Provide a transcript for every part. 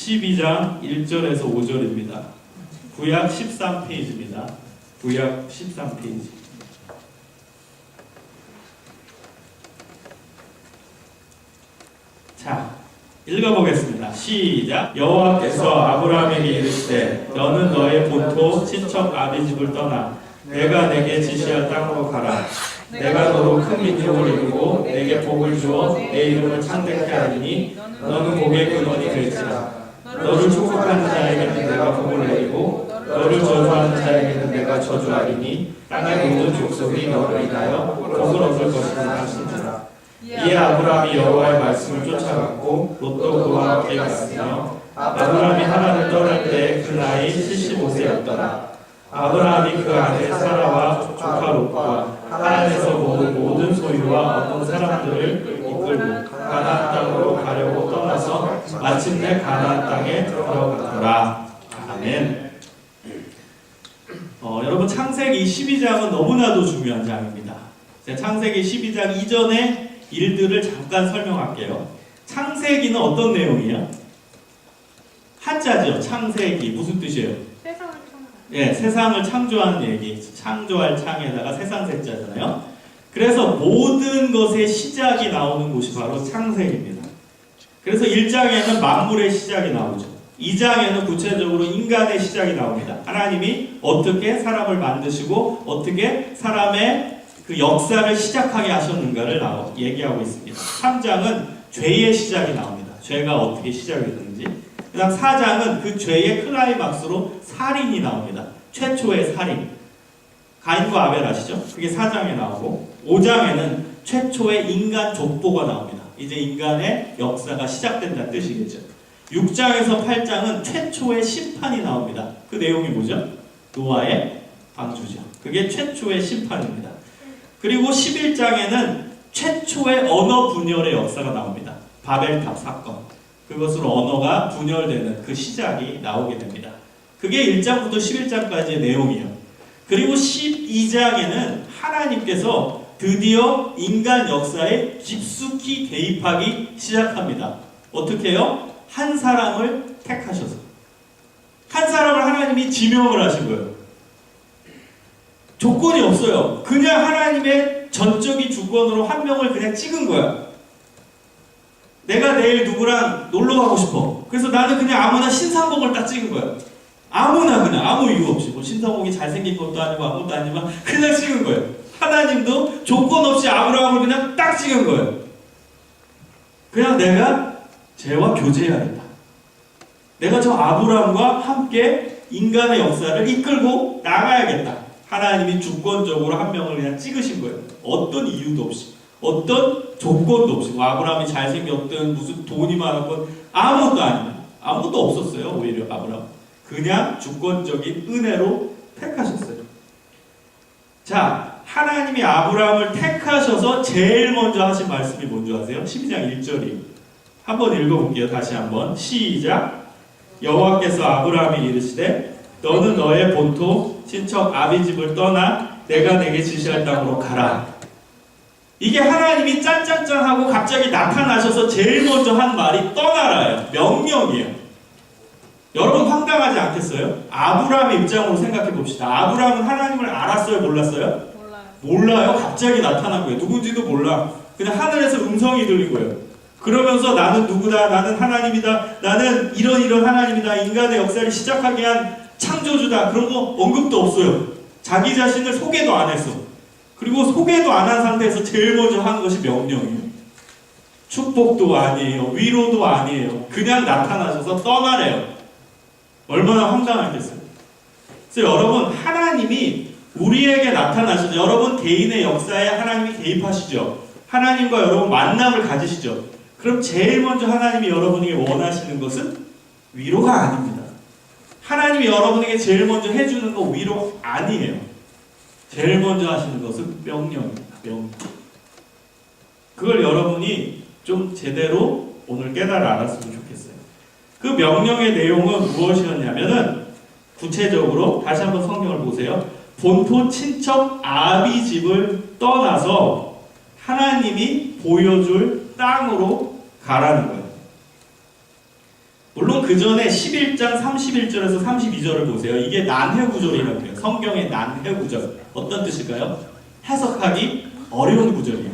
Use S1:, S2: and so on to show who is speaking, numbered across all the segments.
S1: 12장 1절에서 5절입니다. 구약 13페이지입니다. 구약 13페이지. 자, 읽어보겠습니다. 시작. 여호와께서 아브라함에게 이르시되 너는 너의 본토 친척 아비집을 떠나 내가 내게 지시할 땅으로 가라. 내가 너로 큰 민족을 이루고 내게 복을 주어 내 이름을 창대케 하리니 너는 복의 근원이 될지라. 너를 축복하는 자에게는 내가 복을 내리고 너를 저주하는 자에게는 내가 저주하리니 땅의 모든 족속이 너를 인하여 복을 얻을 것이라 하신지라. 이에 아브라함이 여호와의 말씀을 쫓아갔고 롯도 그와 함께 갔으며 아브라함이 하란을 떠날 때 그 나이 75세였더라. 아브라함이 그 아내 사라와 조카 롯과 하란에서 모은 모든 소유와 얻은 사람들을 이끌고 가나안 땅으로 가려고 떠나서 마침내 가나안 땅에 들어가더라. 아멘. 여러분, 창세기 12장은 너무나도 중요한 장입니다. 창세기 12장 이전의 일들을 잠깐 설명할게요. 창세기는 어떤 내용이야? 한자죠. 창세기 무슨 뜻이에요?
S2: 세상을 창조하는.
S1: 예, 세상을 창조하는 얘기. 창조할 창에다가 세상 세자잖아요. 그래서 모든 것의 시작이 나오는 곳이 바로 창세기입니다. 그래서 1장에는 만물의 시작이 나오죠. 2장에는 구체적으로 인간의 시작이 나옵니다. 하나님이 어떻게 사람을 만드시고 어떻게 사람의 그 역사를 시작하게 하셨는가를 얘기하고 있습니다. 3장은 죄의 시작이 나옵니다. 죄가 어떻게 시작이 되는지. 그 다음 4장은 그 죄의 클라이막스로 살인이 나옵니다. 최초의 살인. 가인과 아벨 아시죠? 그게 4장에 나오고 5장에는 최초의 인간 족보가 나옵니다. 이제 인간의 역사가 시작된다는 뜻이겠죠. 6장에서 8장은 최초의 심판이 나옵니다. 그 내용이 뭐죠? 노아의 방주죠. 그게 최초의 심판입니다. 그리고 11장에는 최초의 언어 분열의 역사가 나옵니다. 바벨탑 사건. 그것으로 언어가 분열되는 그 시작이 나오게 됩니다. 그게 1장부터 11장까지의 내용이에요. 그리고 12장에는 하나님께서 드디어 인간 역사에 깊숙이 개입하기 시작합니다. 어떻게 해요? 한 사람을 택하셔서. 한 사람을 하나님이 지명을 하신 거예요. 조건이 없어요. 그냥 하나님의 전적인 주권으로 한 명을 그냥 찍은 거야. 내가 내일 누구랑 놀러 가고 싶어. 그래서 나는 그냥 아무나 신상복을 딱 찍은 거야. 아무나 그냥 아무 이유 없이. 뭐 신상복이 잘생긴 것도 아니고 아무것도 아니지만 그냥 찍은 거예요. 하나님도 조건 없이 아브라함을 그냥 딱 찍은 거예요. 그냥 내가 쟤와 교제해야겠다. 내가 저 아브라함과 함께 인간의 역사를 이끌고 나가야겠다. 하나님이 주권적으로 한 명을 그냥 찍으신 거예요. 어떤 이유도 없이. 어떤 조건도 없이. 뭐 아브라함이 잘생겼든 무슨 돈이 많았건 아무것도 아니에요. 아무것도 없었어요. 오히려 아브라함. 그냥 주권적인 은혜로 택하셨어요. 자, 하나님이 아브라함을 택하셔서 제일 먼저 하신 말씀이 뭔지 아세요? 12장 1절이. 한번 읽어볼게요. 다시 한번. 시작. 여호와께서 아브라함이 이르시되 너는 너의 본토 친척 아비집을 떠나 내가 내게 지시할 땅으로 가라. 이게 하나님이 짠짠짠하고 갑자기 나타나셔서 제일 먼저 한 말이 떠나라예요. 명령이에요. 여러분 황당하지 않겠어요? 아브라함의 입장으로 생각해 봅시다. 아브라함은 하나님을 알았어요? 몰랐어요? 몰라요. 갑자기 나타난 거예요. 누군지도 몰라. 그냥 하늘에서 음성이 들린 거예요. 그러면서 나는 누구다, 나는 하나님이다, 나는 이런 하나님이다, 인간의 역사를 시작하게 한 창조주다, 그런 거 언급도 없어요. 자기 자신을 소개도 안 했어. 그리고 소개도 안 한 상태에서 제일 먼저 한 것이 명령이에요. 축복도 아니에요. 위로도 아니에요. 그냥 나타나셔서 떠나래요. 얼마나 황당하겠어요. 그래서 여러분, 하나님이 우리에게 나타나셔서 여러분 개인의 역사에 하나님이 개입하시죠. 하나님과 여러분 만남을 가지시죠. 그럼 제일 먼저 하나님이 여러분에게 원하시는 것은 위로가 아닙니다. 하나님이 여러분에게 제일 먼저 해주는 거 위로 아니에요. 제일 먼저 하시는 것은 명령입니다. 명령. 그걸 여러분이 좀 제대로 오늘 깨달아 알았으면 좋겠어요. 그 명령의 내용은 무엇이었냐면은 구체적으로 다시 한번 성경을 보세요. 본토 친척 아비집을 떠나서 하나님이 보여줄 땅으로 가라는 거예요. 물론 그 전에 11장 31절에서 32절을 보세요. 이게 난해구절이라고 해요. 성경의 난해구절. 어떤 뜻일까요? 해석하기 어려운 구절이에요.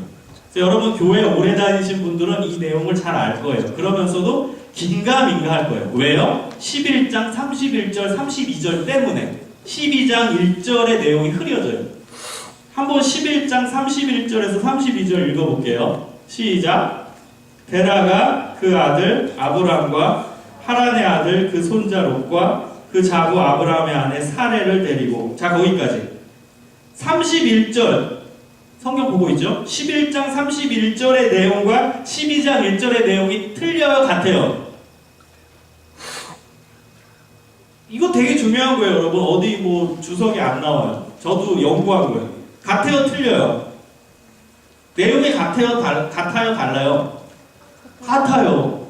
S1: 그래서 여러분 교회 오래 다니신 분들은 이 내용을 잘 알 거예요. 그러면서도 긴가민가 할 거예요. 왜요? 11장 31절 32절 때문에 12장 1절의 내용이 흐려져요. 한번 11장 31절에서 32절 읽어볼게요. 시작. 데라가 그 아들 아브람과 하란의 아들 그 손자 롯과 그 자부 아브라함의 아내 사레를 데리고, 자 거기까지. 31절 성경 보고 있죠? 11장 31절의 내용과 12장 1절의 내용이 틀려요, 같아요? 이거 되게 중요한 거예요, 여러분. 어디 뭐 주석이 안 나와요. 저도 연구한 거예요. 같아요, 틀려요? 내용이 같아요, 달라요? 같아요.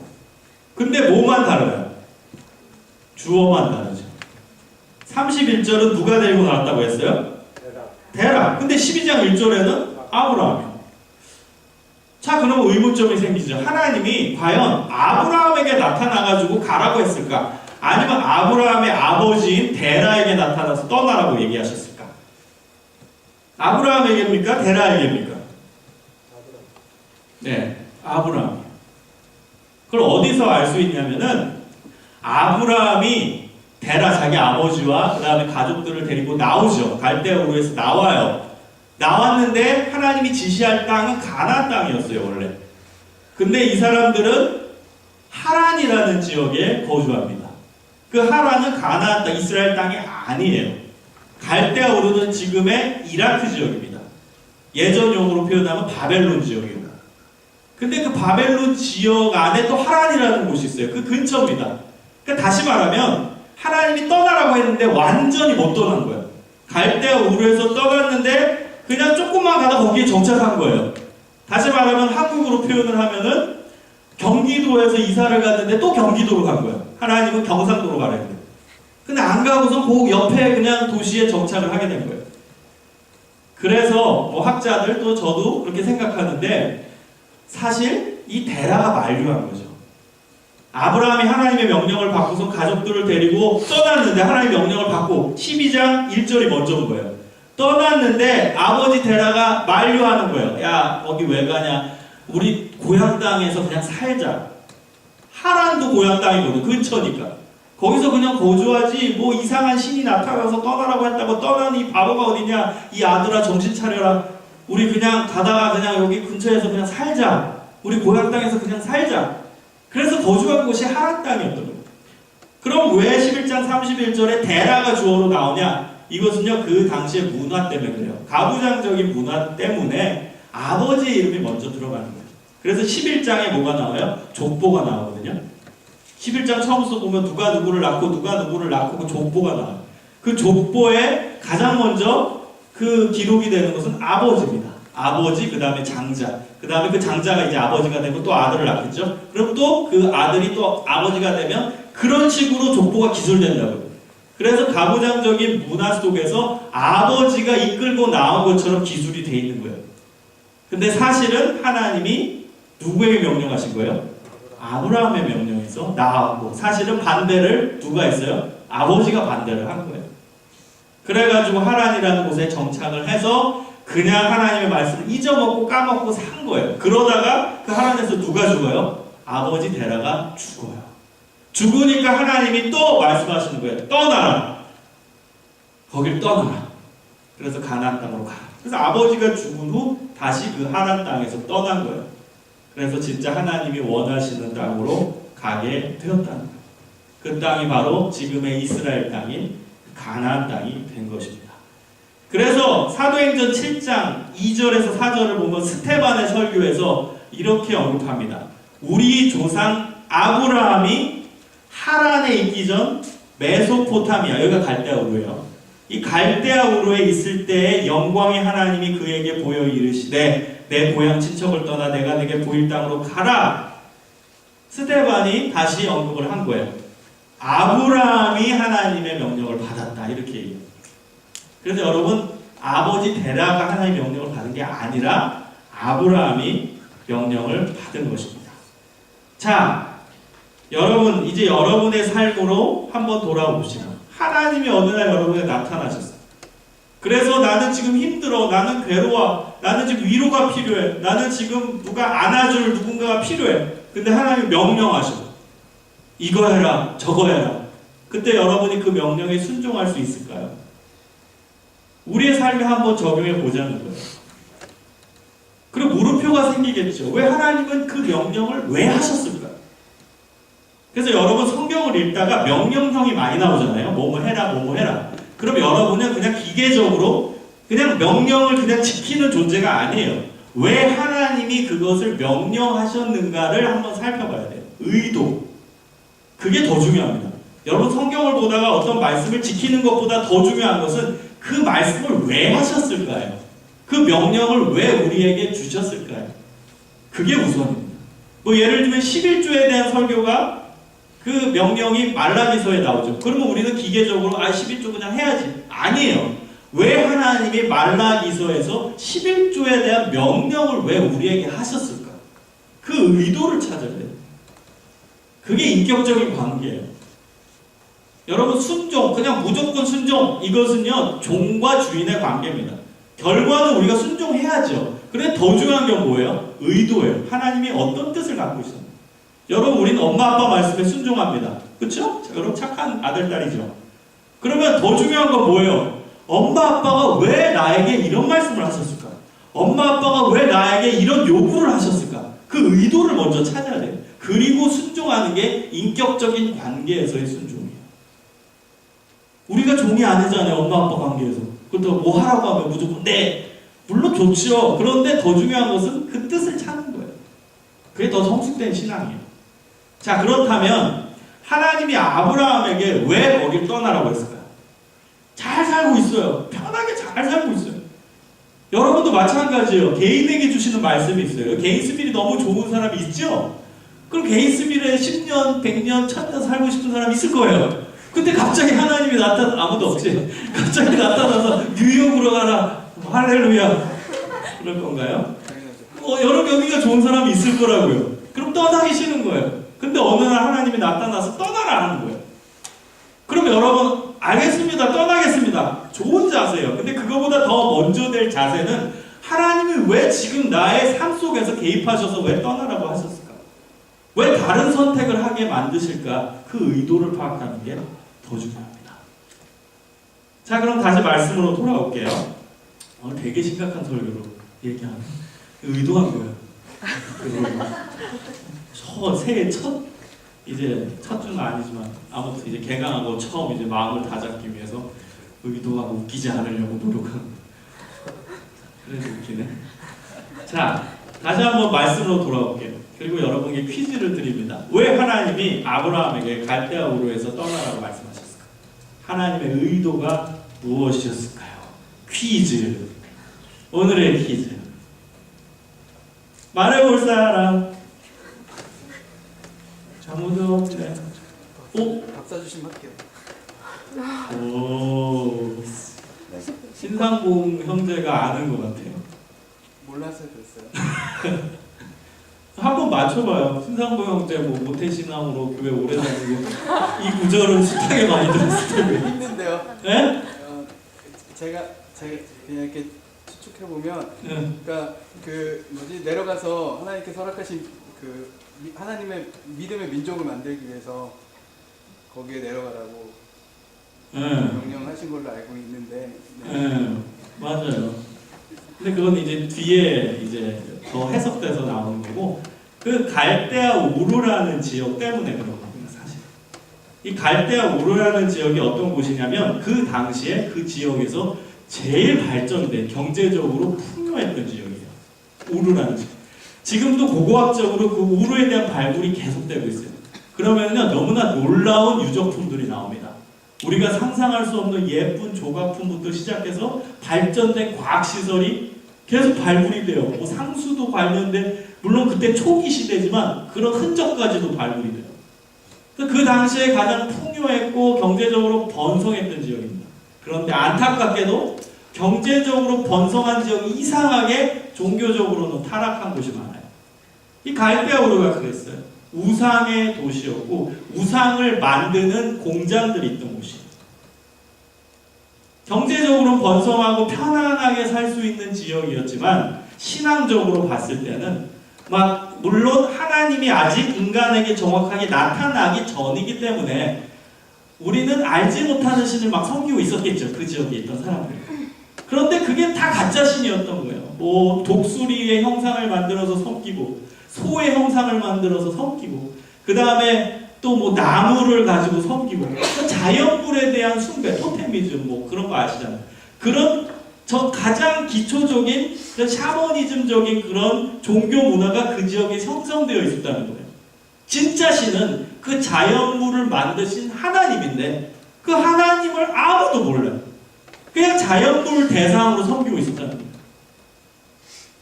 S1: 근데 뭐만 다르요? 주어만 다르죠. 31절은 누가 데리고 나왔다고 했어요? 데라. 근데 12장 1절에는 아브라함이요. 자, 그럼 의문점이 생기죠. 하나님이 과연 아브라함에게 나타나가지고 가라고 했을까? 아니면 아브라함의 아버지인 데라에게 나타나서 떠나라고 얘기하셨을까? 아브라함에게입니까? 데라에게입니까? 네, 아브라함. 그걸 어디서 알 수 있냐면은 아브라함이 데라 자기 아버지와 그 다음에 가족들을 데리고 나오죠. 갈대아 우르에서 나와요. 나왔는데 하나님이 지시할 땅은 가나안 땅이었어요, 원래. 근데 이 사람들은 하란이라는 지역에 거주합니다. 그 하란은 가나안 땅, 이스라엘 땅이 아니에요. 갈대아 우르는 지금의 이라크 지역입니다. 예전 용어로 표현하면 바벨론 지역입니다. 근데 그 바벨론 지역 안에 또 하란이라는 곳이 있어요. 그 근처입니다. 그러니까 다시 말하면 하나님이 떠나라고 했는데 완전히 못 떠난 거예요. 갈대아 우르에서 떠났는데 그냥 조금만 가다 거기에 정착한 거예요. 다시 말하면 한국으로 표현을 하면은 경기도에서 이사를 갔는데 또 경기도로 간 거예요. 하나님은 경상도로 가랬는데. 근데 안 가고서 그 옆에 그냥 도시에 정착을 하게 된 거예요. 그래서 뭐 학자들 또 저도 그렇게 생각하는데 사실 이 데라가 만류한 거죠. 아브라함이 하나님의 명령을 받고서 가족들을 데리고 떠났는데, 하나님의 명령을 받고 12장 1절이 먼저 온 거예요. 떠났는데 아버지 데라가 만류하는 거예요. 야, 거기 왜 가냐? 우리 고향 땅에서 그냥 살자. 하란도 고향 땅이거든, 근처니까. 거기서 그냥 거주하지 뭐 이상한 신이 나타나서 떠나라고 했다고 떠나는 이 바보가 어디냐? 이 아들아 정신 차려라. 우리 그냥 가다가 그냥 여기 근처에서 그냥 살자. 우리 고향 땅에서 그냥 살자. 그래서 거주한 곳이 하란 땅이었던 거예요. 그럼 왜 11장 31절에 데라가 주어로 나오냐? 이것은요, 그 당시의 문화 때문에 그래요. 가부장적인 문화 때문에 아버지의 이름이 먼저 들어가는 거예요. 그래서 11장에 뭐가 나와요? 족보가 나오거든요. 11장 처음부터 보면 누가 누구를 낳고 누가 누구를 낳고 그 족보가 나와요. 그 족보에 가장 먼저 그 기록이 되는 것은 아버지입니다. 아버지, 그 다음에 장자. 그 다음에 그 장자가 이제 아버지가 되고 또 아들을 낳겠죠? 그럼 또 그 아들이 또 아버지가 되면 그런 식으로 족보가 기술된다고요. 그래서 가부장적인 문화 속에서 아버지가 이끌고 나온 것처럼 기술이 돼 있는 거예요. 근데 사실은 하나님이 누구에게 명령하신 거예요? 아브라함의 명령에서 나왔고, 사실은 반대를 누가 했어요? 아버지가 반대를 한 거예요. 그래가지고 하란이라는 곳에 정착을 해서 그냥 하나님의 말씀을 잊어먹고 까먹고 산 거예요. 그러다가 그 하란에서 누가 죽어요? 아버지 데라가 죽어요. 죽으니까 하나님이 또 말씀하시는 거예요. 떠나라. 거길 떠나라. 그래서 가나안 땅으로 가라. 그래서 아버지가 죽은 후 다시 그 하란 땅에서 떠난 거예요. 그래서 진짜 하나님이 원하시는 땅으로 가게 되었다는 거예요. 그 땅이 바로 지금의 이스라엘 땅인 가나안 땅이 된 것입니다. 그래서 사도행전 7장 2절에서 4절을 보면 스테반의 설교에서 이렇게 언급합니다. 우리 조상 아브라함이 하란에 있기 전 메소포타미아, 여기가 갈대아 우르예요. 이 갈대아 우르에 있을 때의 영광의 하나님이 그에게 보여 이르시되 내 고향 친척을 떠나 내가 내게 보일 땅으로 가라. 스테반이 다시 언급을 한 거예요. 아브라함이 하나님의 명령을 받았다, 이렇게 얘기해요. 그래서 여러분, 아버지 데라가 하나님의 명령을 받은 게 아니라 아브라함이 명령을 받은 것입니다. 자, 여러분 이제 여러분의 삶으로 한번 돌아봅시다. 하나님이 어느 날 여러분에 나타나셨어요. 그래서 나는 지금 힘들어, 나는 괴로워, 나는 지금 위로가 필요해, 나는 지금 누가 안아줄 누군가가 필요해. 근데 하나님이 명령하셔. 이거 해라, 저거 해라. 그때 여러분이 그 명령에 순종할 수 있을까요? 우리의 삶에 한번 적용해 보자는 거예요. 그리고 물음표가 생기겠죠. 왜 하나님은 그 명령을 왜 하셨을까요? 그래서 여러분 성경을 읽다가 명령형이 많이 나오잖아요. 뭐뭐 해라, 뭐뭐 해라. 그럼 여러분은 그냥 기계적으로 그냥 명령을 그냥 지키는 존재가 아니에요. 왜 하나님이 그것을 명령하셨는가를 한번 살펴봐야 돼요. 의도. 그게 더 중요합니다. 여러분 성경을 보다가 어떤 말씀을 지키는 것보다 더 중요한 것은 그 말씀을 왜 하셨을까요? 그 명령을 왜 우리에게 주셨을까요? 그게 우선입니다. 뭐 예를 들면 11조에 대한 설교가 그 명령이 말라기서에 나오죠. 그러면 우리는 기계적으로 11조 그냥 해야지. 아니에요. 왜 하나님이 말라기서에서 11조에 대한 명령을 왜 우리에게 하셨을까? 그 의도를 찾아야 돼요. 그게 인격적인 관계예요. 여러분 순종, 그냥 무조건 순종, 이것은요 종과 주인의 관계입니다. 결과는 우리가 순종해야죠. 그런데 더 중요한 게 뭐예요? 의도예요. 하나님이 어떤 뜻을 갖고 있어요. 여러분 우리는 엄마 아빠 말씀에 순종합니다. 그렇죠? 여러분 착한 아들 딸이죠. 그러면 더 중요한 건 뭐예요? 엄마 아빠가 왜 나에게 이런 말씀을 하셨을까? 엄마 아빠가 왜 나에게 이런 요구를 하셨을까? 그 의도를 먼저 찾아야 돼요. 그리고 순종하는 게 인격적인 관계에서의 순종이에요. 우리가 종이 아니잖아요. 엄마 아빠 관계에서. 그렇다고 뭐 하라고 하면 무조건 네. 물론 좋죠. 그런데 더 중요한 것은 그 뜻을 찾는 거예요. 그게 더 성숙된 신앙이에요. 자, 그렇다면 하나님이 아브라함에게 왜 거길 떠나라고 했을까요? 잘 살고 있어요. 편하게 잘 살고 있어요. 여러분도 마찬가지예요. 개인에게 주시는 말씀이 있어요. 개인스빌이 너무 좋은 사람이 있죠? 그럼 개인스빌에 10년, 100년, 1000년 살고 싶은 사람이 있을 거예요. 근데 갑자기 하나님이 아무도 없지. 갑자기 나타나서 뉴욕으로 가라. 할렐루야. 그럴 건가요? 여러 여기가 좋은 사람이 있을 거라고요. 그럼 떠나기 싫은 거예요. 근데 어느 날 하나님이 나타나서 떠나라 하는 거예요. 그럼 여러분 알겠습니다. 떠나겠습니다. 좋은 자세예요. 근데 그거보다 더 먼저 될 자세는 하나님이 왜 지금 나의 삶 속에서 개입하셔서 왜 떠나라고 하셨을까? 왜 다른 선택을 하게 만드실까? 그 의도를 파악하는 게 더 중요합니다. 자, 그럼 다시 말씀으로 돌아올게요. 오늘 되게 심각한 설교로 얘기하는 의도한 거예요. 새해 이제 첫 주는 아니지만 아무튼 이제 개강하고 처음 이제 마음을 다잡기 위해서 의도하고 웃기지 않으려고 노력하는. 그래서 웃기네. 자, 다시 한번 말씀으로 돌아올게요. 그리고 여러분께 퀴즈를 드립니다. 왜 하나님이 아브라함에게 갈대아 우르에서 떠나라고 말씀하셨을까? 하나님의 의도가 무엇이었을까요? 퀴즈. 오늘의 퀴즈. 말해볼 사람. 아무도 없네.
S2: 밥 사주시면 할게요.
S1: 오. 신상봉 형제가 아는 것 같아요.
S2: 몰라서 그랬어요.
S1: 한번 맞춰봐요. 신상봉 형제 뭐 모태신앙으로 교회 오래 다니고 이 구절은 숱하게 많이 들었을 텐데.
S2: 힘든데요.
S1: 네?
S2: 제가 그냥 이렇게 추측해 보면,
S1: 네.
S2: 그러니까 내려가서 하나님께서 허락하신 그 하나님의 믿음의 민족을 만들기 위해서 거기에 내려가라고 명령하신 걸로 알고 있는데. 네.
S1: 맞아요. 근데 그건 이제 뒤에 이제 더 해석돼서 나오는 거고, 그 갈대아 우르라는 지역 때문에 그런 겁니다, 사실. 이 갈대아 우르라는 지역이 어떤 곳이냐면 그 당시에 그 지역에서 제일 발전된 경제적으로 풍요했던 지역이에요. 우르라는 지역. 지금도 고고학적으로 그 우르에 대한 발굴이 계속되고 있어요. 그러면요 너무나 놀라운 유적품들이 나옵니다. 우리가 상상할 수 없는 예쁜 조각품부터 시작해서 발전된 과학시설이 계속 발굴이 돼요. 뭐 상수도 관련된, 물론 그때 초기 시대지만 그런 흔적까지도 발굴이 돼요. 그 당시에 가장 풍요했고 경제적으로 번성했던 지역입니다. 그런데 안타깝게도 경제적으로 번성한 지역이 이상하게 종교적으로는 타락한 곳이 많아요. 이 갈대아 우르가 그랬어요. 우상의 도시였고 우상을 만드는 공장들이 있던 곳이에요. 경제적으로 번성하고 편안하게 살 수 있는 지역이었지만 신앙적으로 봤을 때는 막 물론 하나님이 아직 인간에게 정확하게 나타나기 전이기 때문에 우리는 알지 못하는 신을 막 섬기고 있었겠죠. 그 지역에 있던 사람들. 그런데 그게 다 가짜 신이었던 거예요. 뭐 독수리의 형상을 만들어서 섬기고 소의 형상을 만들어서 섬기고 그 다음에 또 뭐 나무를 가지고 섬기고 자연물에 대한 숭배, 토테미즘 뭐 그런 거 아시잖아요. 그런 가장 기초적인 샤머니즘적인 그런 종교 문화가 그 지역에 형성되어 있었다는 거예요. 진짜 신은 그 자연물을 만드신 하나님인데 그 하나님을 아무도 몰라요. 그냥 자연물을 대상으로 섬기고 있었다는 거예요.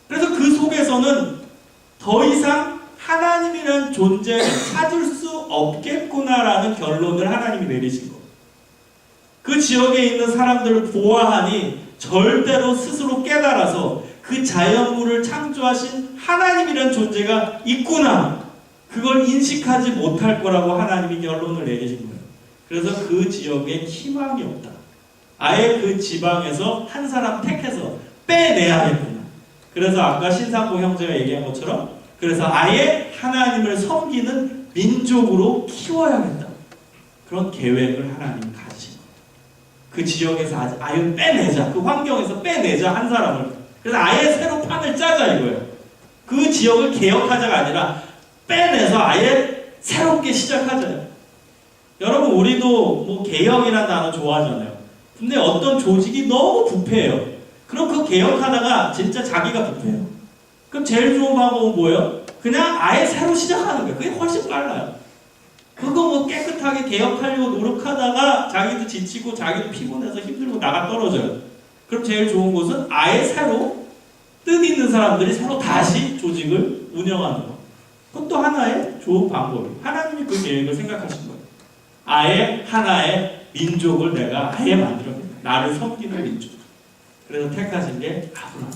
S1: 그래서 그 속에서는 더 이상 하나님이라는 존재를 찾을 수 없겠구나라는 결론을 하나님이 내리신 거예요. 그 지역에 있는 사람들을 보아하니 절대로 스스로 깨달아서 그 자연물을 창조하신 하나님이라는 존재가 있구나. 그걸 인식하지 못할 거라고 하나님이 결론을 내리신 거예요. 그래서 그 지역에 희망이 없다. 아예 그 지방에서 한 사람 택해서 빼내야겠구나. 그래서 아까 신상보 형제가 얘기한 것처럼 그래서 아예 하나님을 섬기는 민족으로 키워야겠다. 그런 계획을 하나님이 가지신 거예요. 그 지역에서 아예 빼내자. 그 환경에서 빼내자 한 사람을. 그래서 아예 새로 판을 짜자 이거예요. 그 지역을 개혁하자가 아니라 빼내서 아예 새롭게 시작하자요. 여러분 우리도 뭐 개혁이라는 단어 좋아하잖아요. 근데 어떤 조직이 너무 부패해요. 그럼 그 개혁하다가 진짜 자기가 부패해요. 그럼 제일 좋은 방법은 뭐예요? 그냥 아예 새로 시작하는 거예요. 그게 훨씬 빨라요. 그거 뭐 깨끗하게 개혁하려고 노력하다가 자기도 지치고 자기도 피곤해서 힘들고 나가 떨어져요. 그럼 제일 좋은 곳은 아예 새로 뜻 있는 사람들이 새로 다시 조직을 운영하는 거. 그것도 하나의 좋은 방법이에요. 하나님이 그 계획을 생각하신 거예요. 아예 하나의 민족을 내가 아예 만들어낸다. 나를 섬기는 민족. 그래서 택하신 게 아브라함.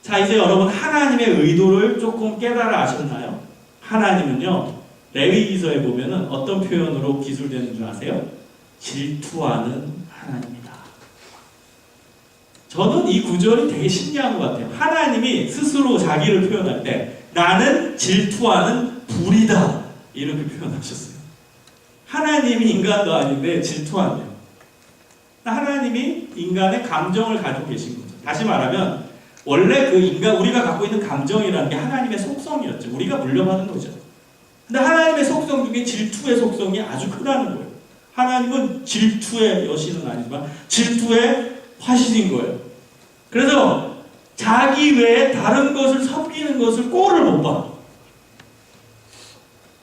S1: 자, 이제 여러분 하나님의 의도를 조금 깨달아 아셨나요? 하나님은요, 레위기서에 보면은 어떤 표현으로 기술되는 줄 아세요? 질투하는 하나님이다. 저는 이 구절이 되게 신기한 것 같아요. 하나님이 스스로 자기를 표현할 때 나는 질투하는 불이다. 이렇게 표현하셨어요. 하나님이 인간도 아닌데 질투한대요. 하나님이 인간의 감정을 가지고 계신 거죠. 다시 말하면 원래 그 인간 우리가 갖고 있는 감정이라는 게 하나님의 속성이었죠. 우리가 물려받은 거죠. 근데 하나님의 속성 중에 질투의 속성이 아주 크다는 거예요. 하나님은 질투의 여신은 아니지만 질투의 화신인 거예요. 그래서 자기 외에 다른 것을 섬기는 것을 꼴을 못 봐.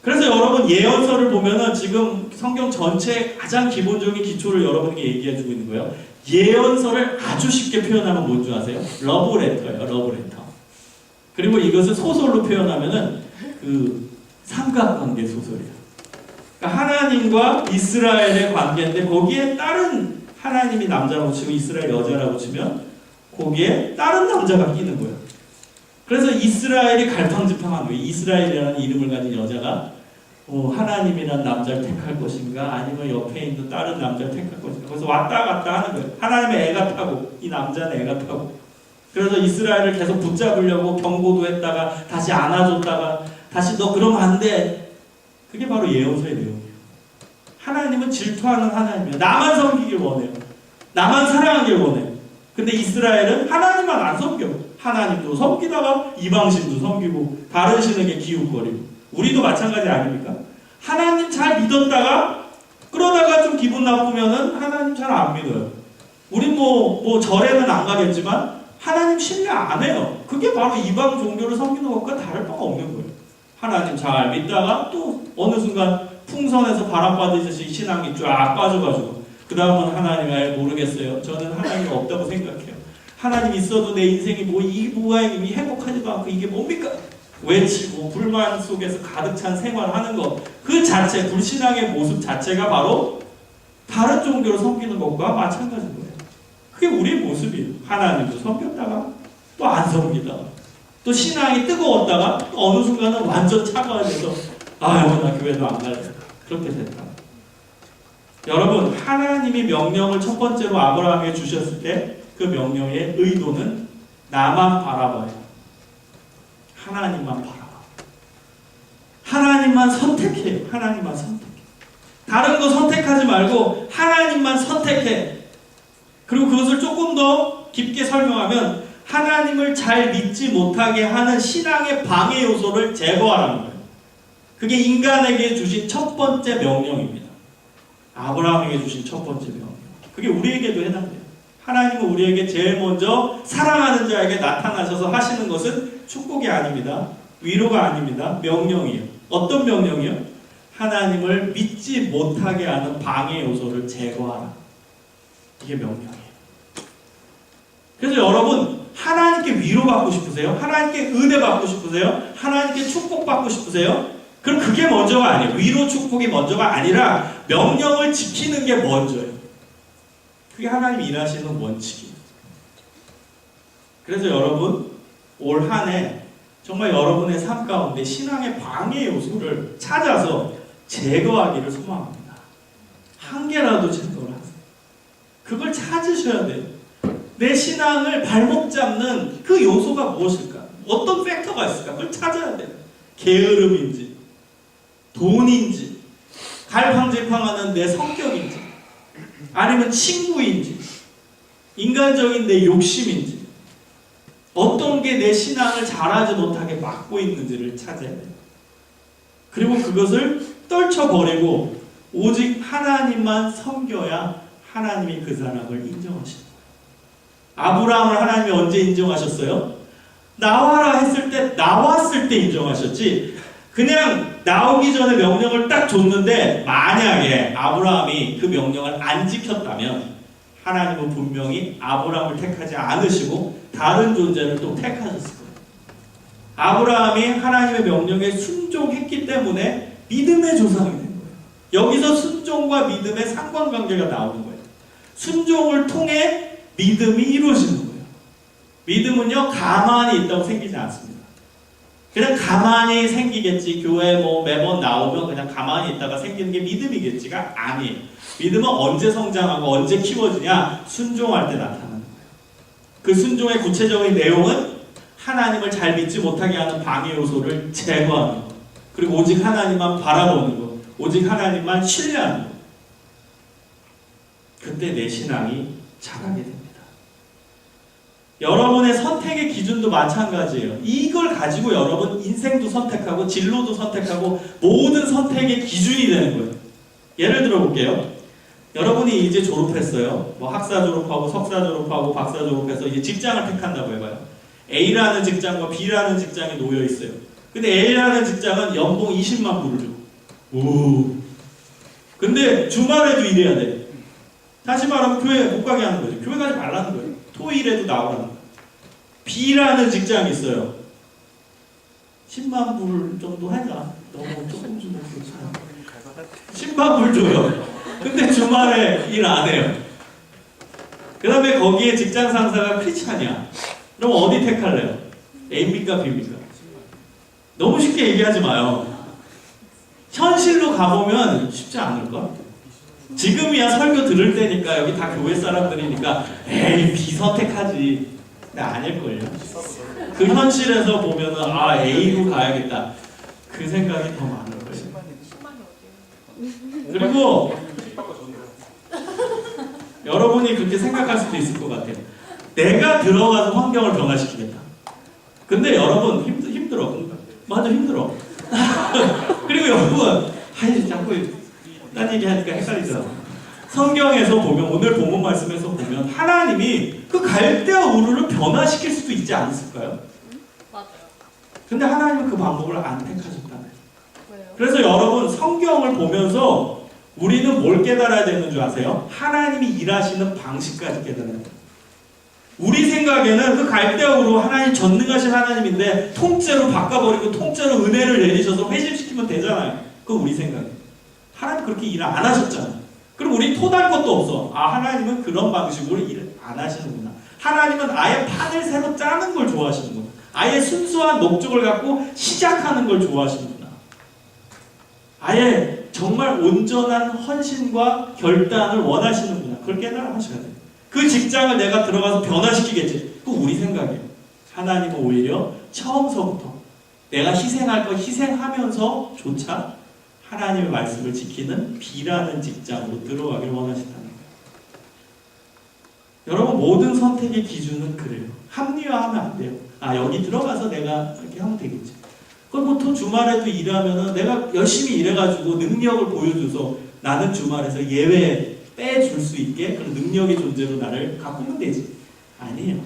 S1: 그래서 여러분 예언서를 보면은 지금 성경 전체의 가장 기본적인 기초를 여러분에게 얘기해주고 있는 거예요. 예언서를 아주 쉽게 표현하면 뭔지 아세요? 러브레터예요. 러브레터. 그리고 이것을 소설로 표현하면은 그 삼각관계 소설이에요. 그러니까 하나님과 이스라엘의 관계인데 거기에 다른 하나님이 남자라고 치고 이스라엘 여자라고 치면 거기에 다른 남자가 끼는 거예요. 그래서 이스라엘이 갈팡질팡한 거예요. 이스라엘이라는 이름을 가진 여자가 하나님이란 남자를 택할 것인가 아니면 옆에 있는 다른 남자를 택할 것인가 그래서 왔다 갔다 하는 거예요. 하나님의 애가 타고 이 남자는 애가 타고 그래서 이스라엘을 계속 붙잡으려고 경고도 했다가 다시 안아줬다가 다시 너 그러면 안 돼. 그게 바로 예언서의 내용이에요. 하나님은 질투하는 하나님이에요. 나만 섬기길 원해요. 나만 사랑하길 원해요. 근데 이스라엘은 하나님만 안 섬겨. 하나님도 섬기다가 이방신도 섬기고 다른 신에게 기웃거리고 우리도 마찬가지 아닙니까? 하나님 잘 믿었다가 그러다가 좀 기분 나쁘면은 하나님 잘 안 믿어요. 우리 뭐 절에는 안 가겠지만 하나님 신뢰 안 해요. 그게 바로 이방 종교를 섬기는 것과 다를 바가 없는 거예요. 하나님 잘 믿다가 또 어느 순간 풍선에서 바람 받으듯이 신앙이 쫙 빠져가지고 그 다음은 하나님 모르겠어요. 저는 하나님이 없다고 생각해요. 하나님 있어도 내 인생이 이 행복하지도 않고 이게 뭡니까? 외치고 불만 속에서 가득 찬 생활하는 것 그 자체 불신앙의 모습 자체가 바로 다른 종교를 섬기는 것과 마찬가지인 거예요. 그게 우리의 모습이에요. 하나님도 섬겼다가 또 안 섬기다가 또 신앙이 뜨거웠다가 또 어느 순간은 완전 차가워져서 아유 나 교회도 안 갈래. 그렇게 됐다. 여러분 하나님이 명령을 첫 번째로 아브라함에게 주셨을 때 그 명령의 의도는 나만 바라봐요. 하나님만 바라봐. 하나님만 선택해요. 하나님만 선택해. 다른 거 선택하지 말고 하나님만 선택해. 그리고 그것을 조금 더 깊게 설명하면 하나님을 잘 믿지 못하게 하는 신앙의 방해 요소를 제거하라는 거예요. 그게 인간에게 주신 첫 번째 명령입니다. 아브라함에게 주신 첫 번째 명령. 그게 우리에게도 해당돼요. 하나님은 우리에게 제일 먼저 사랑하는 자에게 나타나셔서 하시는 것은 축복이 아닙니다. 위로가 아닙니다. 명령이에요. 어떤 명령이요? 하나님을 믿지 못하게 하는 방해 요소를 제거하라. 이게 명령이에요. 그래서 여러분 하나님께 위로받고 싶으세요? 하나님께 은혜 받고 싶으세요? 하나님께 축복받고 싶으세요? 그럼 그게 먼저가 아니에요. 위로 축복이 먼저가 아니라 명령을 지키는 게 먼저예요. 그게 하나님이 일하시는 원칙이에요. 그래서 여러분 올 한 해 정말 여러분의 삶 가운데 신앙의 방해 요소를 찾아서 제거하기를 소망합니다. 한 개라도 제거를 하세요. 그걸 찾으셔야 돼요. 내 신앙을 발목 잡는 그 요소가 무엇일까? 어떤 팩터가 있을까? 그걸 찾아야 돼요. 게으름인지, 돈인지, 갈팡질팡하는 내 성격인지, 아니면 친구인지, 인간적인 내 욕심인지, 어떤 게 내 신앙을 잘하지 못하게 막고 있는지를 찾아야 돼요. 그리고 그것을 떨쳐버리고 오직 하나님만 섬겨야 하나님이 그 사람을 인정하시는 거예요. 아브라함을 하나님이 언제 인정하셨어요? 나와라 했을 때, 나왔을 때 인정하셨지, 그냥 나오기 전에 명령을 딱 줬는데 만약에 아브라함이 그 명령을 안 지켰다면 하나님은 분명히 아브라함을 택하지 않으시고 다른 존재를 또 택하셨을 거예요. 아브라함이 하나님의 명령에 순종했기 때문에 믿음의 조상이 된 거예요. 여기서 순종과 믿음의 상관관계가 나오는 거예요. 순종을 통해 믿음이 이루어지는 거예요. 믿음은요 가만히 있다고 생기지 않습니다. 그냥 가만히 생기겠지, 교회 뭐 매번 나오면 그냥 가만히 있다가 생기는 게 믿음이겠지가 아니에요. 믿음은 언제 성장하고 언제 키워지냐? 순종할 때 나타나는 거예요. 그 순종의 구체적인 내용은 하나님을 잘 믿지 못하게 하는 방해 요소를 제거하는 것, 그리고 오직 하나님만 바라보는 것, 오직 하나님만 신뢰하는 것. 그때 내 신앙이 자라게 됩니다. 여러분의 선택의 기준도 마찬가지예요. 이걸 가지고 여러분 인생도 선택하고 진로도 선택하고 모든 선택의 기준이 되는 거예요. 예를 들어 볼게요. 여러분이 이제 졸업했어요. 뭐 학사 졸업하고 석사 졸업하고 박사 졸업해서 이제 직장을 택한다고 해봐요. A라는 직장과 B라는 직장이 놓여 있어요. 근데 A라는 직장은 연봉 20만 불을 줘. 오. 근데 주말에도 일해야 돼. 다시 말하면 교회 못 가게 하는 거죠. 교회 가지 말라는 거예요. 토일에도 나오라는 거예요. B라는 직장이 있어요. 10만 불 정도 하자. 너무 조금 주면 괜찮아. 10만 불 줘요. 근데 주말에 일 안 해요. 그 다음에 거기에 직장 상사가 크리스찬이야. 그럼 어디 택할래요? A입니까 B입니까? 너무 쉽게 얘기하지 마요. 현실로 가보면 쉽지 않을까? 지금이야 설교 들을 때니까 여기 다 교회 사람들이니까 에이 B 선택하지. 근데 아닐걸요. 그 현실에서 보면은 아 A로 가야겠다. 그 생각이 더 많을 거예요. 그리고 여러분이 그렇게 생각할 수도 있을 것 같아요. 내가 들어가서 환경을 변화시키겠다. 근데 여러분 힘들어. 맞아 힘들어. 그리고 여러분 아니 자꾸 딴 얘기하니까 헷갈리잖아. 성경에서 보면 오늘 본문 말씀에서 보면 하나님이 그 갈대아 우르를 변화시킬 수도 있지 않았을까요?
S3: 맞아요.
S1: 근데 하나님은 그 방법을 안 택하셨다는.
S3: 왜요?
S1: 그래서 여러분 성경을 보면서 우리는 뭘 깨달아야 되는 줄 아세요? 하나님이 일하시는 방식까지 깨달아야 돼요. 우리 생각에는 그 갈대아우로 하나님 전능하신 하나님인데 통째로 바꿔버리고 통째로 은혜를 내리셔서 회심시키면 되잖아요. 그거 우리 생각이에요. 하나님 그렇게 일 안 하셨잖아요. 그럼 우리 토달 것도 없어. 아 하나님은 그런 방식으로 일 안 하시는구나. 하나님은 아예 판을 새로 짜는 걸 좋아하시는구나. 아예 순수한 목적을 갖고 시작하는 걸 좋아하시는구나. 아예 정말 온전한 헌신과 결단을 원하시는구나. 그걸 깨달아하셔야 돼요. 그 직장을 내가 들어가서 변화시키겠지. 그거 우리 생각이에요. 하나님은 오히려 처음서부터 내가 희생할 거 희생하면서조차 하나님의 말씀을 지키는 B라는 직장으로 들어가길 원하신다는 거예요. 여러분, 모든 선택의 기준은 그래요. 합리화하면 안 돼요. 아, 여기 들어가서 내가 이렇게 하면 되겠지. 그럼 보통 주말에도 일하면은 내가 열심히 일해가지고 능력을 보여줘서 나는 주말에서 예외 빼줄 수 있게 그런 능력의 존재로 나를 가꾸면 되지. 아니에요.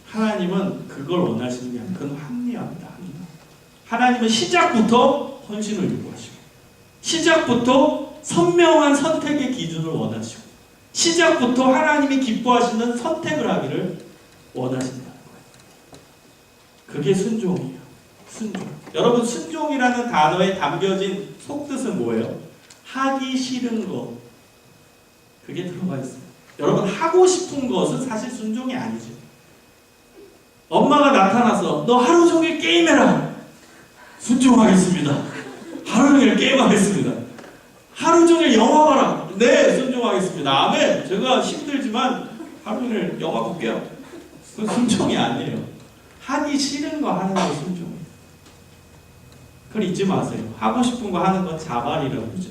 S1: 하나님은 그걸 원하시는 게 아니라 그건 합리화입니다. 합리화. 하나님은 시작부터 헌신을 요구하시고 시작부터 선명한 선택의 기준을 원하시고 시작부터 하나님이 기뻐하시는 선택을 하기를 원하신다는 거예요. 그게 순종이에요. 순종. 여러분, 순종이라는 단어에 담겨진 속뜻은 뭐예요? 하기 싫은 것. 그게 들어가 있어요. 여러분, 하고 싶은 것은 사실 순종이 아니죠. 엄마가 나타나서 너 하루 종일 게임해라. 순종하겠습니다. 하루 종일 게임하겠습니다. 하루 종일 영화 봐라. 네, 순종하겠습니다. 아멘. 제가 힘들지만 하루 종일 영화 볼게요. 그건 순종이 아니에요. 하기 싫은 거 하는 거 순종이에요. 그걸 잊지 마세요. 하고 싶은 거 하는 건 자발이라고 그러죠.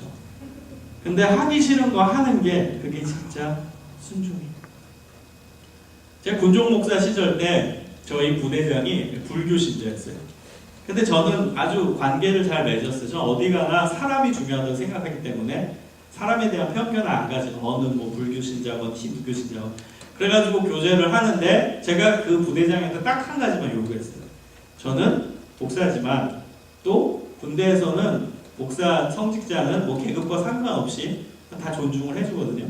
S1: 근데 하기 싫은 거 하는 게 그게 진짜 순종이에요. 제가 군종 목사 시절 때 저희 부대장이 불교 신자였어요. 근데 저는 아주 관계를 잘 맺었어요. 저는 어디 가나 사람이 중요하다고 생각하기 때문에 사람에 대한 편견을 안 가지고 어느 뭐 불교 신자건 기독교 신자건 그래가지고 교제를 하는데 제가 그 부대장한테 딱 한 가지만 요구했어요. 저는 목사지만 또 군대에서는 목사 성직자는 뭐 계급과 상관없이 다 존중을 해주거든요.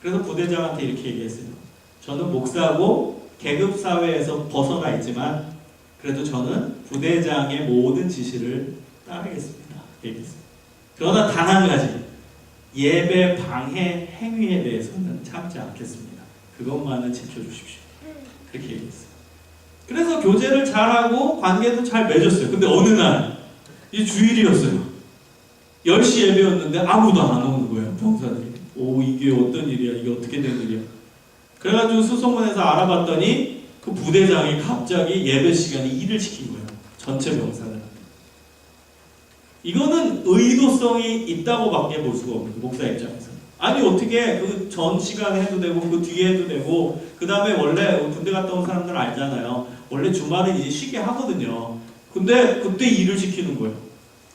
S1: 그래서 부대장한테 이렇게 얘기했어요. 저는 목사고 계급 사회에서 벗어나 있지만 그래도 저는 부대장의 모든 지시를 따르겠습니다. 얘기했어요. 그러나 단 한 가지, 예배 방해 행위에 대해서는 참지 않겠습니다. 그것만은 지켜주십시오. 그렇게 얘기했어요. 그래서 교제를 잘하고 관계도 잘 맺었어요. 근데 어느 날, 이 주일이었어요. 10시 예배였는데 아무도 안 오는 거예요. 병사들이. 오, 이게 어떤 일이야? 이게 어떻게 된 일이야? 그래가지고 수소문에서 알아봤더니 그 부대장이 갑자기 예배 시간에 일을 시킨 거예요. 전체 병사들한테. 이거는 의도성이 있다고밖에 볼 수가 없는 목사 입장에서. 아니 어떻게 그 전 시간에 해도 되고 그 뒤에 해도 되고 그 다음에 원래 군대 갔다 온 사람들 알잖아요. 원래 주말에 이제 쉬게 하거든요. 근데 그때 일을 시키는 거예요.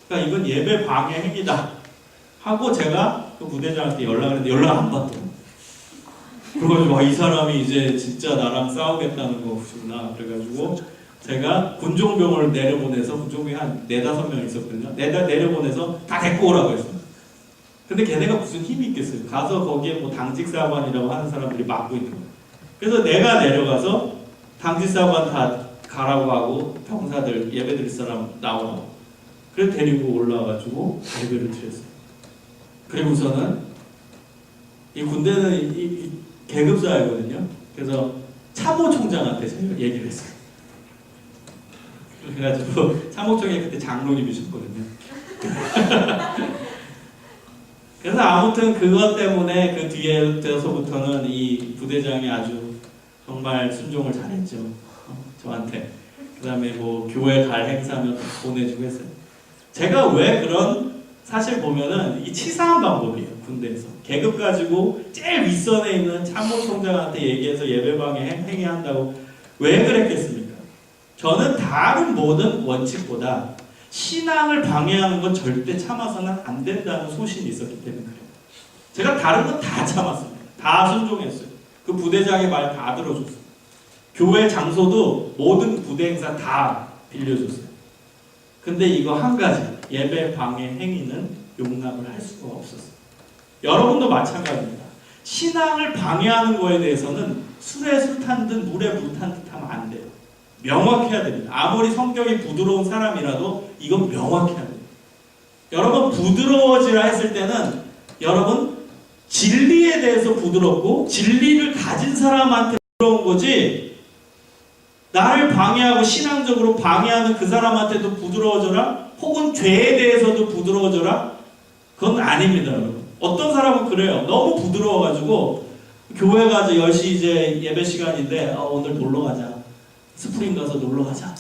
S1: 그러니까 이건 예배 방해 행위다 하고 제가 그 부대장한테 연락을 했는데 연락 안 받더라고요. 그래가지고 이 사람이 이제 진짜 나랑 싸우겠다는 거구나. 그래가지고 제가 군종병을 내려보내서 군종병이 한 4-5명 있었거든요. 내려보내서 다 데리고 오라고 했어요. 근데 걔네가 무슨 힘이 있겠어요. 가서 거기에 뭐 당직사관이라고 하는 사람들이 막고 있는 거예요. 그래서 내가 내려가서 당직사관 다 가라고 하고 병사들 예배 드릴 사람 나오라고. 그래서 데리고 올라와가지고 예배를 드렸어요. 그리고서는 이 군대는 이 계급사회거든요. 그래서 참모총장한테 제가 얘기를 했어요. 그래가지고 참모총장이 그때 장로님이셨거든요. 그래서 아무튼 그것 때문에 그 뒤에 되어서부터는 이 부대장이 아주 정말 순종을 잘했죠. 저한테. 그 다음에 뭐 교회 갈 행사면 보내주고 했어요. 제가 왜 그런 사실 보면은 이 치사한 방법이에요. 군대에서. 계급 가지고 제일 윗선에 있는 참모총장한테 얘기해서 예배방해 행위한다고 왜 그랬겠습니까? 저는 다른 모든 원칙보다 신앙을 방해하는 건 절대 참아서는 안 된다는 소신이 있었기 때문에 그래요. 제가 다른 건 다 참았습니다. 다 순종했어요. 그 부대장의 말 다 들어줬어요. 교회 장소도 모든 부대 행사 다 빌려줬어요. 근데 이거 한 가지, 예배 방해 행위는 용납을 할 수가 없었어요. 여러분도 마찬가지입니다. 신앙을 방해하는 거에 대해서는 술에 술 탄 듯 물에 물 탄 듯 하면 안 돼요. 명확해야 됩니다. 아무리 성격이 부드러운 사람이라도 이건 명확해야 돼요. 여러분 부드러워지라 했을 때는 여러분 진리에 대해서 부드럽고 진리를 가진 사람한테 부드러운 거지 나를 방해하고 신앙적으로 방해하는 그 사람한테도 부드러워져라? 혹은 죄에 대해서도 부드러워져라? 그건 아닙니다, 여러분. 어떤 사람은 그래요. 너무 부드러워가지고 교회 가서 10시 이제 예배 시간인데 오늘 놀러 가자. 스프링 가서 놀러 가자.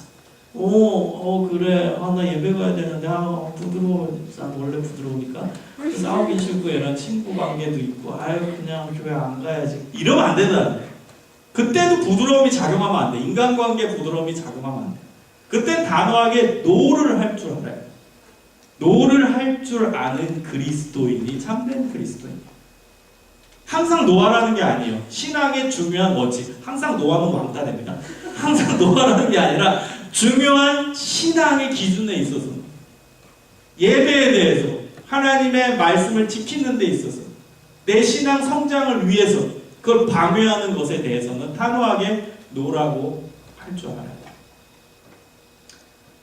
S1: 그래. 나 예배 가야 되는데 부드러워. 난 원래 부드러우니까 싸우기 싫고 이런 친구 관계도 있고 그냥 교회 안 가야지. 이러면 안 된다. 그때도 부드러움이 작용하면 안 돼. 인간관계 부드러움이 작용하면 안 돼. 그땐 단호하게 노를 할 줄 알아요. 노를 할 줄 아는 그리스도인이 참된 그리스도인. 항상 노하라는 게 아니에요. 신앙의 중요한 원칙. 항상 노하면 왕따 됩니다. 항상 노하라는 게 아니라 중요한 신앙의 기준에 있어서, 예배에 대해서, 하나님의 말씀을 지키는 데 있어서, 내 신앙 성장을 위해서 그걸 방해하는 것에 대해서는 단호하게 노라고 할 줄 알아요.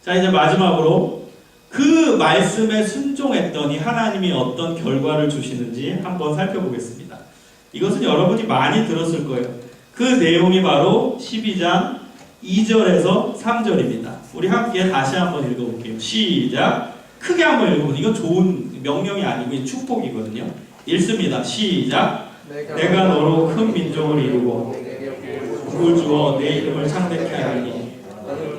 S1: 자, 이제 마지막으로 그 말씀에 순종했더니 하나님이 어떤 결과를 주시는지 한번 살펴보겠습니다. 이것은 여러분이 많이 들었을 거예요. 그 내용이 바로 12장 2절에서 3절입니다. 우리 함께 다시 한번 읽어볼게요. 시작! 크게 한번 읽어보세요. 이건 좋은 명령이 아니고 축복이거든요. 읽습니다. 시작! 내가 너로 큰 민족을 이루고 복을 주어 내 이름을 창대케 하리니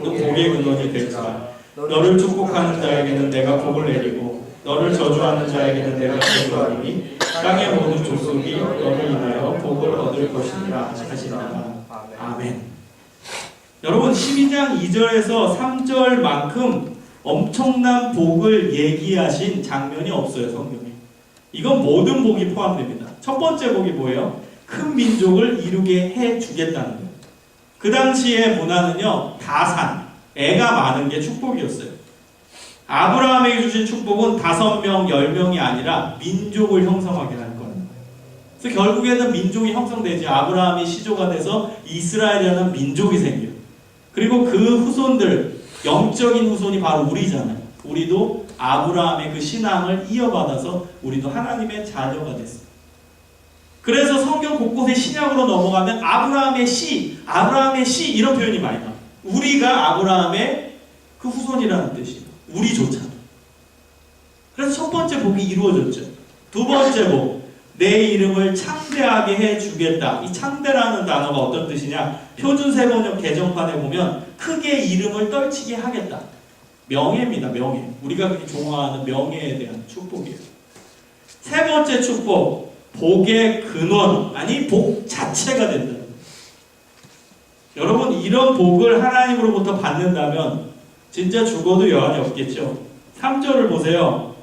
S1: 너 복의 근원이 될지라. 너를 축복하는 자에게는 내가 복을 내리고 너를 저주하는 자에게는 내가 저주하리니 땅의 모든 족속이 너를 인하여 복을 얻을 것이니라 하시니라. 아멘. 여러분 12장 2절에서 3절만큼 엄청난 복을 얘기하신 장면이 없어요, 성경에. 이건 모든 복이 포함됩니다. 첫 번째 복이 뭐예요? 큰 민족을 이루게 해주겠다는 거예요. 그 당시의 문화는요, 다산, 애가 많은 게 축복이었어요. 아브라함에게 주신 축복은 5명, 10명이 아니라 민족을 형성하게 할 거예요. 그래서 결국에는 민족이 형성되지, 아브라함이 시조가 돼서 이스라엘이라는 민족이 생겨요. 그리고 그 후손들, 영적인 후손이 바로 우리잖아요. 우리도 아브라함의 그 신앙을 이어받아서 우리도 하나님의 자녀가 됐어요. 그래서 성경 곳곳에 신약으로 넘어가면 아브라함의 씨 이런 표현이 많이 나와요. 우리가 아브라함의 그 후손이라는 뜻이에요. 우리조차. 그래서 첫 번째 복이 이루어졌죠. 두 번째 복, 내 이름을 창대하게 해주겠다. 이 창대라는 단어가 어떤 뜻이냐? 표준 세번역 개정판에 보면 크게 이름을 떨치게 하겠다. 명예입니다. 명예. 우리가 그렇게 좋아하는 명예에 대한 축복이에요. 세 번째 축복, 복의 근원, 아니 복 자체가 된다. 여러분, 이런 복을 하나님으로부터 받는다면 진짜 죽어도 여한이 없겠죠. 3절을 보세요.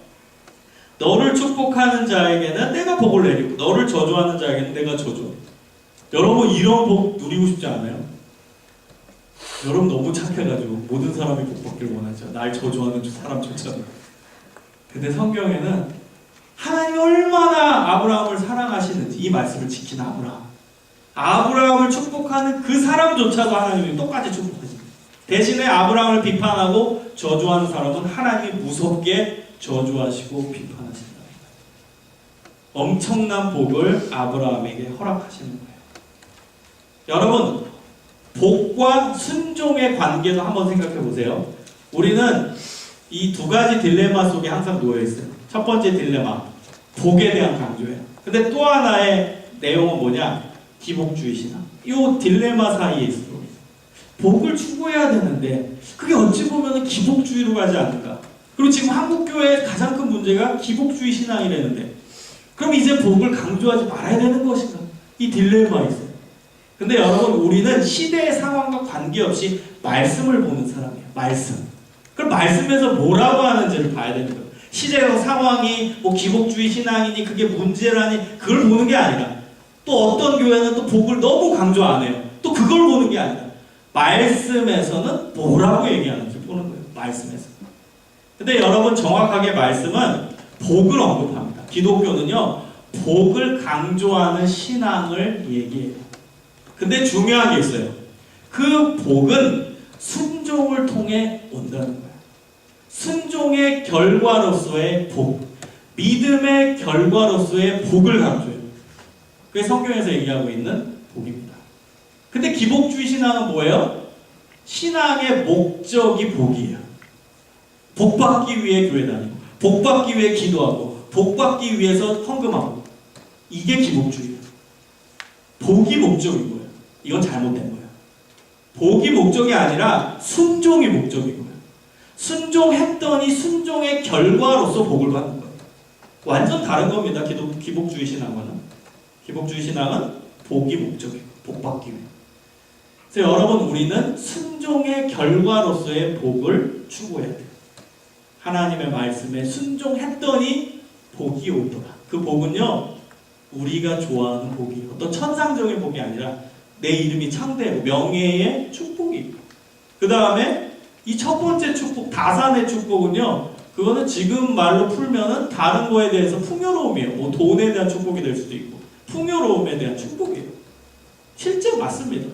S1: 너를 축복하는 자에게는 내가 복을 내리고 너를 저주하는 자에게는 내가 저주하리라. 여러분, 이런 복 누리고 싶지 않아요? 여러분 너무 착해가지고 모든 사람이 복 받기를 원하죠. 날 저주하는 사람조차도. 근데 성경에는 하나님이 얼마나 아브라함을 사랑하시는지 이 말씀을 지킨 아브라함을 축복하는 그 사람조차도 하나님이 똑같이 축복하십니다. 대신에 아브라함을 비판하고 저주하는 사람은 하나님이 무섭게 저주하시고 비판하신다. 엄청난 복을 아브라함에게 허락하시는 거예요. 여러분, 복과 순종의 관계도 한번 생각해 보세요. 우리는 이 두 가지 딜레마 속에 항상 놓여 있어요. 첫 번째 딜레마, 복에 대한 강조예요. 근데 또 하나의 내용은 뭐냐? 기복주의 신앙. 이 딜레마 사이에 있어요. 복을 추구해야 되는데 그게 어찌 보면 기복주의로 가지 않을까? 그리고 지금 한국교회의 가장 큰 문제가 기복주의 신앙이라는데 그럼 이제 복을 강조하지 말아야 되는 것인가? 이 딜레마에 있어요. 근데 여러분, 우리는 시대의 상황과 관계없이 말씀을 보는 사람이에요. 말씀. 그럼 말씀에서 뭐라고 하는지를 봐야 되는 거예요. 시대의 상황이 뭐 기복주의 신앙이니 그게 문제라니 그걸 보는 게 아니라 또 어떤 교회는 또 복을 너무 강조 안 해요. 또 그걸 보는 게 아니라 말씀에서는 뭐라고 얘기하는지 보는 거예요. 말씀에서. 근데 여러분, 정확하게 말씀은 복을 언급합니다. 기독교는요, 복을 강조하는 신앙을 얘기해요. 근데 중요한 게 있어요. 그 복은 순종을 통해 온다는 거예요. 순종의 결과로서의 복, 믿음의 결과로서의 복을 강조해요. 그게 성경에서 얘기하고 있는 복입니다. 근데 기복주의 신앙은 뭐예요? 신앙의 목적이 복이에요. 복받기 위해 교회 다니고, 복받기 위해 기도하고, 복받기 위해서 헌금하고. 이게 기복주의예요. 복이 목적인 거예요. 이건 잘못된 거예요. 복이 목적이 아니라 순종이 목적인 거예요. 순종했더니 순종의 결과로서 복을 받는 거예요. 완전 다른 겁니다. 기복주의 신앙과는. 기복주의 신앙은 복이 목적이고 복받기 위해. 그래서 여러분, 우리는 순종의 결과로서의 복을 추구해야 돼요. 하나님의 말씀에 순종했더니 복이 오더라. 그 복은요, 우리가 좋아하는 복이에요. 어떤 천상적인 복이 아니라 내 이름이 창대하고 명예의 축복이고, 그 다음에 이 첫 번째 축복, 다산의 축복은요, 그거는 지금 말로 풀면은 다른 거에 대해서 풍요로움이에요. 뭐 돈에 대한 축복이 될 수도 있고 풍요로움에 대한 축복이에요. 실제 맞습니다.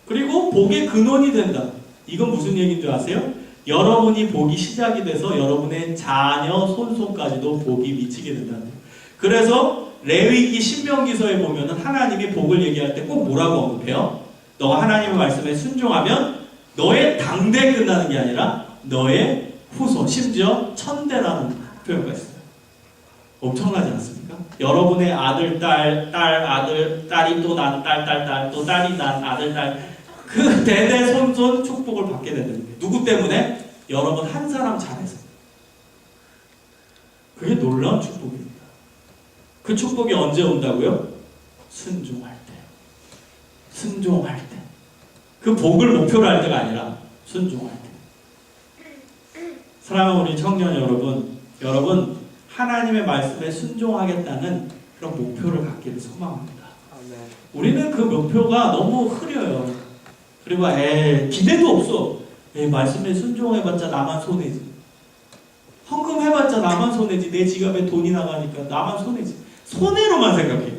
S1: 그리고 복의 근원이 된다. 이건 무슨 얘기인 줄 아세요? 여러분이 복이 시작이 돼서 여러분의 자녀, 손손까지도 복이 미치게 된다는 거예요. 그래서 레위기 신명기서에 보면은 하나님이 복을 얘기할 때 꼭 뭐라고 언급해요? 너가 하나님의 말씀에 순종하면 너의 당대 끝나는 게 아니라 너의 후손, 심지어 천대라는 표현가 있어요. 엄청나지 않습니까? 여러분의 아들, 딸, 아들, 딸이 또 난 딸, 또 딸이 난 아들, 딸, 그 대대 손손 축복을 받게 되는 거예요. 누구 때문에? 여러분 한 사람 잘해서. 그게 놀라운 축복입니다. 그 축복이 언제 온다고요? 순종할 때. 순종할 때. 그 복을 목표로 할 때가 아니라 순종할 때. 사랑하는 우리 청년 여러분 하나님의 말씀에 순종하겠다는 그런 목표를 갖기를 소망합니다. 우리는 그 목표가 너무 흐려요. 그리고 기대도 없어. 말씀에 순종해봤자 나만 손해지. 헌금해봤자 나만 손해지. 내 지갑에 돈이 나가니까 나만 손해지. 손해로만 생각해.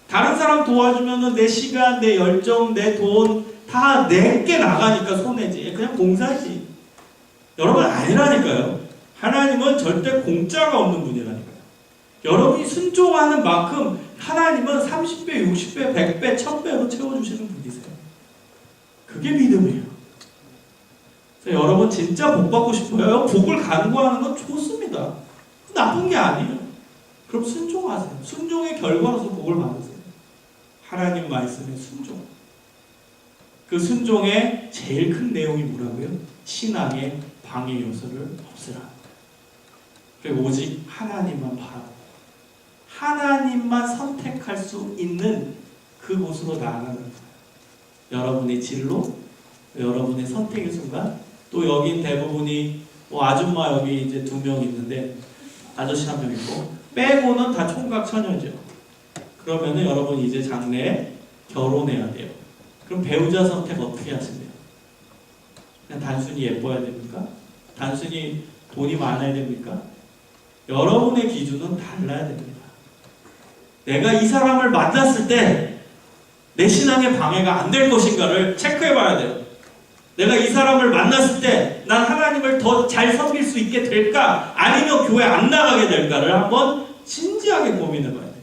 S1: 다른 사람 도와주면은 내 시간, 내 열정, 내 돈 다 내게 나가니까 손해지. 그냥 공사지. 여러분 아니라니까요. 하나님은 절대 공짜가 없는 분이라니까요. 여러분이 순종하는 만큼 하나님은 30배, 60배, 100배, 1000배로 채워주시는 분이세요. 그게 믿음이에요. 그래서 여러분 진짜 복 받고 싶어요? 복을 간구하는 건 좋습니다. 나쁜 게 아니에요. 그럼 순종하세요. 순종의 결과로서 복을 받으세요. 하나님 말씀에 순종. 그 순종의 제일 큰 내용이 뭐라고요? 신앙의 방해 요소를 없애라. 그리고 오직 하나님만 바라보고 하나님만 선택할 수 있는 그곳으로 나아가는 거예요. 여러분의 진로, 여러분의 선택의 순간, 또 여긴 대부분이 아줌마 여기 이제 2명 있는데 아저씨 1명 있고 빼고는 다 총각 처녀죠. 그러면은 여러분 이제 장래에 결혼해야 돼요. 그럼 배우자 선택 어떻게 하실래요? 그냥 단순히 예뻐야 됩니까? 단순히 돈이 많아야 됩니까? 여러분의 기준은 달라야 됩니다. 내가 이 사람을 만났을 때 내 신앙의 방해가 안 될 것인가를 체크해 봐야 돼요. 내가 이 사람을 만났을 때 난 하나님을 더 잘 섬길 수 있게 될까? 아니면 교회 안 나가게 될까를 한번 진지하게 고민해 봐야 돼요.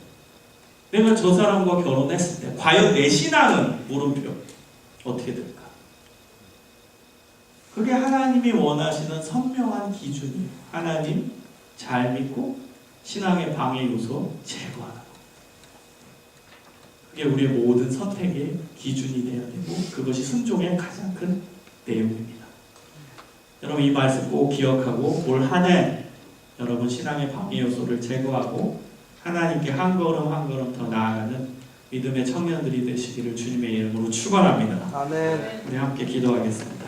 S1: 내가 저 사람과 결혼했을 때 과연 내 신앙은 물음표 어떻게 될까? 그게 하나님이 원하시는 선명한 기준이에요. 하나님 잘 믿고 신앙의 방해 요소 제거하는 거. 그게 우리의 모든 선택의 기준이 되어야 되고 그것이 순종의 가장 큰 내용입니다. 여러분 이 말씀 꼭 기억하고 올 한 해 여러분 신앙의 방해 요소를 제거하고 하나님께 한 걸음 한 걸음 더 나아가는 믿음의 청년들이 되시기를 주님의 이름으로 축원합니다.
S2: 아멘.
S1: 우리 함께 기도하겠습니다.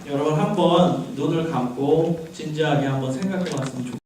S1: 여러분 한번 눈을 감고 진지하게 한번 생각해 봤으면 좋겠습니다.